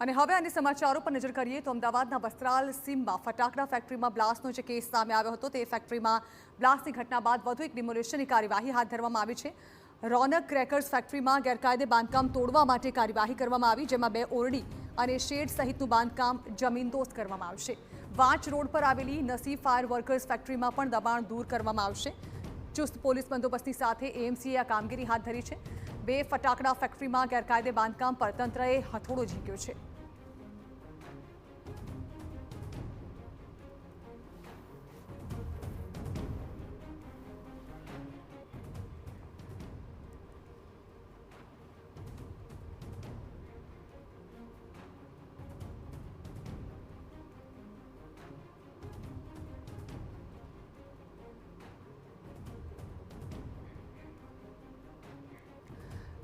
અને હવે અન્ય સમાચારો પર નજર કરીએ તો અમદાવાદના વસ્ત્રાલ સીમમાં ફટાકડા ફેક્ટરીમાં બ્લાસ્ટનો જે કેસ સામે આવ્યો હતો તે ફેક્ટરીમાં બ્લાસ્ટની ઘટના બાદ વધુ એક ડિમોલિશનની કાર્યવાહી હાથ ધરવામાં આવી છે। રોનક ક્રેકર્સ ફેક્ટરીમાં ગેરકાયદે બાંધકામ તોડવા માટે કાર્યવાહી કરવામાં આવી, જેમાં 2 ઓરડી અને શેડ સહિતનું બાંધકામ જમીનદોસ્ત કરવામાં આવશે। વાંચ રોડ પર આવેલી નસીબ ફાયર વર્કર્સ ફેક્ટરીમાં પણ દબાણ દૂર કરવામાં આવશે। ચુસ્ત પોલીસ બંદોબસ્તની સાથે એએમસીએ આ કામગીરી હાથ ધરી છે। 2 ફટાકડા ફેક્ટરીમાં ગેરકાયદે બાંધકામ પર તંત્રએ હથોડો ઝીક્યો છે।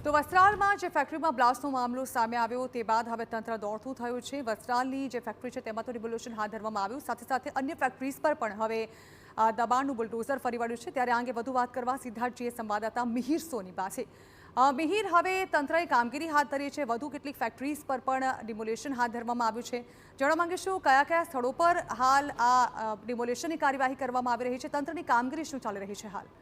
તો વસ્ત્રાલમાં જે ફેક્ટરીમાં બ્લાસ્ટનો મામલો સામે આવ્યો તે બાદ હવે તંત્ર દોડતું થયું છે। વસ્ત્રાલની જે ફેક્ટરી છે તેમાં તો ડિમોલિશન હાથ ધરવામાં આવ્યું, સાથે સાથે અન્ય ફેક્ટરીઝ પર પણ હવે દબાણનું બુલડોઝર ફરી વળ્યું છે। ત્યારે આ અંગે વધુ વાત કરવા સીધા જ સંવાદદાતા મિહિર સોની પાસે। મિહિર, હવે તંત્રએ કામગીરી હાથ ધરી છે, વધુ કેટલીક ફેક્ટરીઝ પર પણ ડિમોલિશન હાથ ધરવામાં આવ્યું છે। જાણવા માંગીશું કયા સ્થળો પર હાલ આ ડિમોલિશનની કાર્યવાહી કરવામાં આવી રહી છે, તંત્રની કામગીરી શું ચાલી રહી છે હાલ?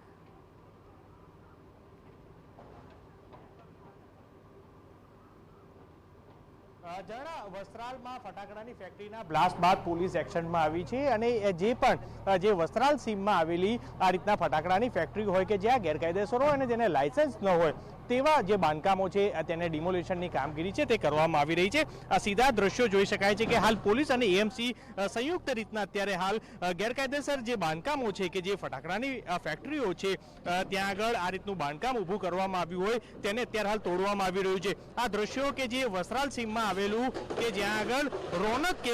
જણા વસ્ત્રાલમાં ફટાકડાની ફેક્ટરીના બ્લાસ્ટ બાદ પોલીસ એક્શનમાં આવી છે અને જે વસ્ત્રાલ સીમમાં આવેલી આ રીતના ફટાકડાની ફેક્ટરી હોય કે જ્યાં ગેરકાયદેસર હોય અને જેને લાયસન્સ ન હોય તેવા જે બાંધકામો છે તેને ડિમોલિશનની કામગીરી છે તે કરવામાં આવી રહી છે। આ સીધા દ્રશ્યો જોઈ શકાય છે કે હાલ પોલીસ અને એએમસી સંયુક્ત રીતના અત્યારે હાલ ગેરકાયદેસર જે બાંધકામો છે કે જે ફટાકડાની ફેક્ટરીઓ છે ત્યાં આગળ આ રીતનું બાંધકામ ઊભું કરવામાં આવ્યું હોય તેને અત્યારે હાલ તોડવામાં આવી રહ્યું છે। આ દ્રશ્યો કે જે વસ્ત્રાલ સીમમાં આવેલું કે જ્યાં આગળ રોનક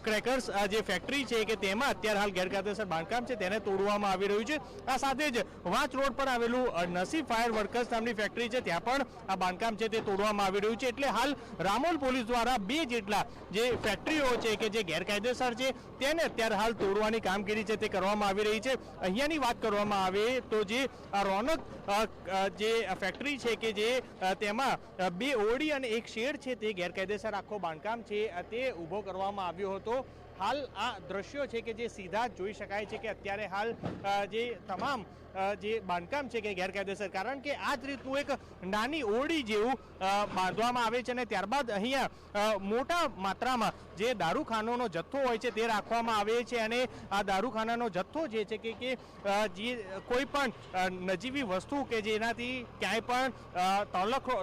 ક્રેકર્સ જે ફેક્ટરી છે કે તેમાં અત્યારે હાલ ગેરકાયદેસર બાંધકામ છે તેને તોડવામાં આવી રહ્યું છે। આ સાથે જ વાંચ રોડ પર આવેલું નસીબ ફાયર વર્કર્સ ફેક્ટરી છે ત્યાં પણ આ બાંધકામ છે તે તોડવામાં આવી રહ્યું છે। એટલે હાલ રામોલ પોલીસ દ્વારા 2 જેટલા જે ફેક્ટરીઓ છે કે જે ગેરકાયદેસર છે તેને અત્યારે હાલ તોડવાની કામગીરી છે તે કરવામાં આવી રહી છે। અહીંયાની વાત કરવામાં આવે તો જે આ રોનક જે ફેક્ટરી છે કે જે તેમાં 2 ઓરડી અને 1 શેડ છે તે ગેરકાયદેસર આખો બાંધકામ છે તે ઊભો કરવામાં આવ્યો હતો। હાલ આ દ્રશ્યો છે કે જે સીધા જોઈ શકાય છે કે અત્યારે હાલ જે તમામ જે બાંધકામ છે કે ગેરકાયદેસર, કારણ કે આ જ રીતનું એક નાની ઓરડી જેવું બાંધવામાં આવે છે અને ત્યારબાદ અહીંયા મોટા માત્રામાં જે દારૂખાનાનો જથ્થો હોય છે તે રાખવામાં આવે છે અને આ દારૂખાનાનો જથ્થો જે છે કે જે કોઈ પણ નજીવી વસ્તુ કે જેનાથી ક્યાંય પણ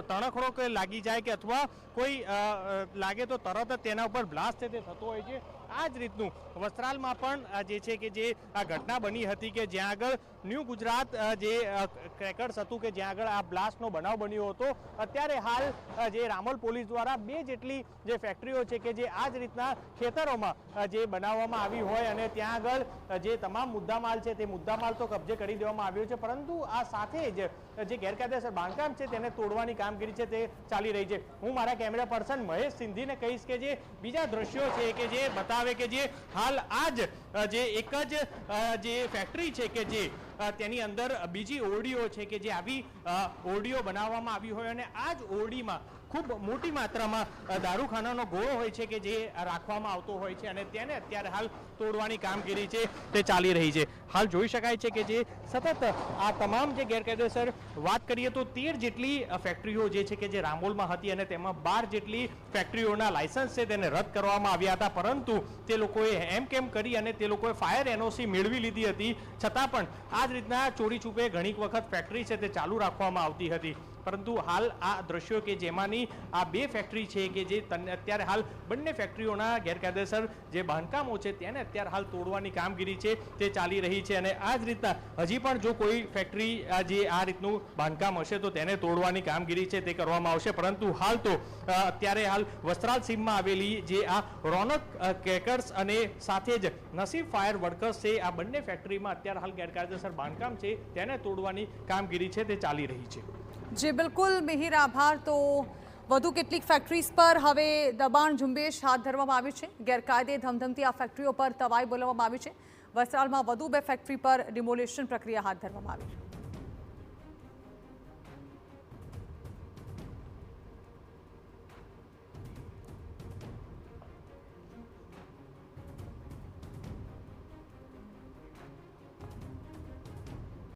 તણખડો કે લાગી જાય કે અથવા કોઈ લાગે તો તરત જ તેના ઉપર બ્લાસ્ટ છે તે થતો હોય છે। આ જ રીતનું વસ્ત્રાલમાં પણ જે છે કે જે આ ઘટના બની હતી કે જ્યાં આગળ ન્યૂ ગુજરાત જે ક્રેકર્સ હતું કે જ્યાં આગળ આ બ્લાસ્ટનો બનાવ બન્યો હતો। અત્યારે હાલ જે રામોલ પોલીસ દ્વારા 2 જેટલી જે ફેક્ટરીઓ છે કે જે આ જ રીતના ખેતરોમાં જે બનાવવામાં આવી હોય અને ત્યાં આગળ જે તમામ મુદ્દામાલ છે તે મુદ્દામાલ તો કબજે કરી દેવામાં આવ્યો છે, પરંતુ આ સાથે જ જે ગેરકાયદેસર બાંધકામ છે તેને તોડવાની કામગીરી છે તે ચાલી રહી છે। હું મારા કેમેરા પર્સન મહેશ સિંધીને કહીશ કે જે બીજા દ્રશ્યો છે કે જે બતાવે કે જે હાલ આ જ જે એક જ જે ફેક્ટરી છે કે જે તેની અંદર બીજી ઓરડીઓ છે કે જે આવી ઓરડીઓ બનાવવામાં આવી હોય અને આ જ ઓરડીમાં ખૂબ મોટી માત્રામાં દારૂખાનાનો ગોળો હોય છે કે જે રાખવામાં આવતો હોય છે અને તેને અત્યારે હાલ તોડવાની કામગીરી છે તે ચાલી રહી છે। હાલ જોઈ શકાય છે કે જે સતત આ તમામ જે ગેરકાયદેસર વાત કરીએ તો 13 જેટલી ફેક્ટરીઓ જે છે કે જે રામોલમાં હતી અને તેમાં 12 જેટલી ફેક્ટરીઓના લાયસન્સ છે તેને રદ કરવામાં આવ્યા હતા, પરંતુ તે લોકોએ કેમ કરી અને તે લોકોએ ફાયર એનઓસી મેળવી લીધી હતી છતાં પણ આ જ રીતના ચોરી છુપે ઘણી વખત ફેક્ટરી છે તે ચાલુ રાખવામાં આવતી હતી। પરંતુ હાલ આ દ્રશ્યો કે જેમાંની આ 2 ફેક્ટરી છે કે જે અત્યારે હાલ બંને ફેક્ટરીઓના ગેરકાયદેસર જે બાંધકામો છે તેને અત્યારે હાલ તોડવાની કામગીરી છે તે ચાલી રહી છે અને આ જ રીતના હજી પણ જો કોઈ ફેક્ટરી જે આ રીતનું બાંધકામ હશે તો તેને તોડવાની કામગીરી છે તે કરવામાં આવશે। પરંતુ હાલ તો અત્યારે હાલ વસ્ત્રાલ સીમમાં આવેલી જે આ રોનક ક્રેકર્સ અને સાથે જ નસીબ ફાયર વર્કર્સ છે આ બંને ફેક્ટરીમાં અત્યારે હાલ ગેરકાયદેસર બાંધકામ છે તેને તોડવાની કામગીરી છે તે ચાલી રહી છે। જી બિલકુલ મિહિર, આભાર। તો વધુ કેટલીક ફેક્ટરીઝ પર હવે દબાણ ઝુંબેશ હાથ ધરવામાં આવી છે, ગેરકાયદે ધમધમતી આ ફેક્ટરીઓ પર તવાઈ બોલાવવામાં આવી છે। વસ્ત્રાલમાં વધુ 2 ફેક્ટરી પર ડિમોલિશન પ્રક્રિયા હાથ ધરવામાં આવી છે।